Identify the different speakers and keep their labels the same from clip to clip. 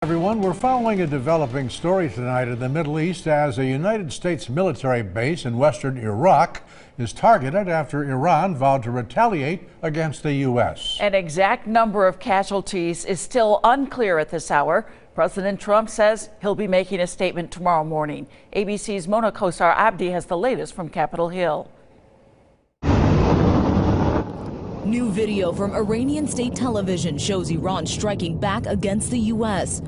Speaker 1: Everyone, we're following a developing story tonight in the Middle East as a United States military base in western Iraq is targeted after Iran vowed to retaliate against the U.S.
Speaker 2: An exact number of casualties is still unclear at this hour. President Trump says he'll be making a statement tomorrow morning. ABC's Mona Kosar Abdi has the latest from Capitol Hill.
Speaker 3: New video from Iranian state television shows Iran striking back against the U.S.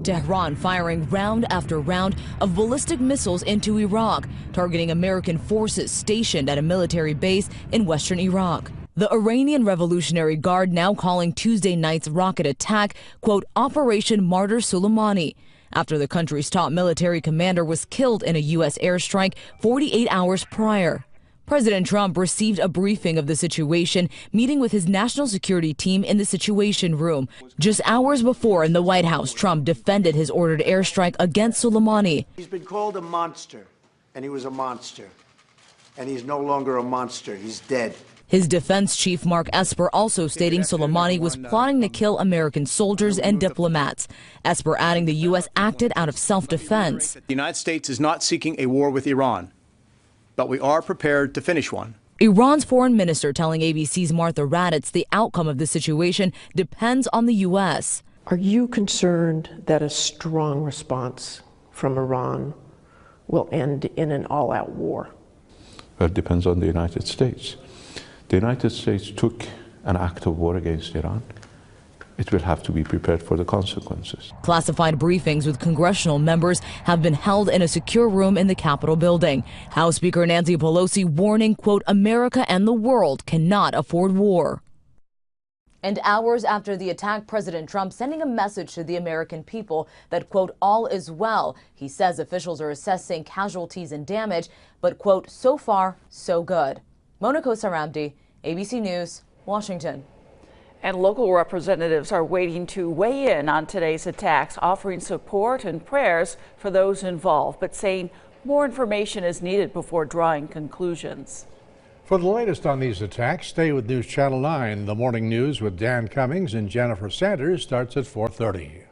Speaker 3: Tehran firing round after round of ballistic missiles into Iraq, targeting American forces stationed at a military base in western Iraq. The Iranian Revolutionary Guard now calling Tuesday night's rocket attack, quote, Operation Martyr Soleimani, after the country's top military commander was killed in a U.S. airstrike 48 hours prior. President Trump received a briefing of the situation, meeting with his national security team in the Situation Room. Just hours before in the White House, Trump defended his ordered airstrike against Soleimani.
Speaker 4: He's been called a monster, and he was a monster. And he's no longer a monster. He's dead.
Speaker 3: His defense chief, Mark Esper, also stating Soleimani was plotting to kill American soldiers and diplomats. Esper adding the U.S. acted out of self-defense.
Speaker 5: The United States is not seeking a war with Iran, but we are prepared to finish one.
Speaker 3: Iran's foreign minister telling ABC's Martha Raddatz the outcome of the situation depends on the U.S.
Speaker 6: Are you concerned that a strong response from Iran will end in an all-out war?
Speaker 7: Well, it depends on the United States. The United States took an act of war against Iran. It will have to be prepared for the consequences.
Speaker 3: Classified briefings with congressional members have been held in a secure room in the Capitol building. House Speaker Nancy Pelosi warning, quote, America and the world cannot afford war. And hours after the attack, President Trump sending a message to the American people that, quote, all is well. He says officials are assessing casualties and damage, but, quote, so far, so good. Mona Kosar Abdi, ABC News, Washington.
Speaker 2: And local representatives are waiting to weigh in on today's attacks, offering support and prayers for those involved, but saying more information is needed before drawing conclusions.
Speaker 1: For the latest on these attacks, stay with News Channel 9. The morning news with Dan Cummings and Jennifer Sanders starts at 4:30.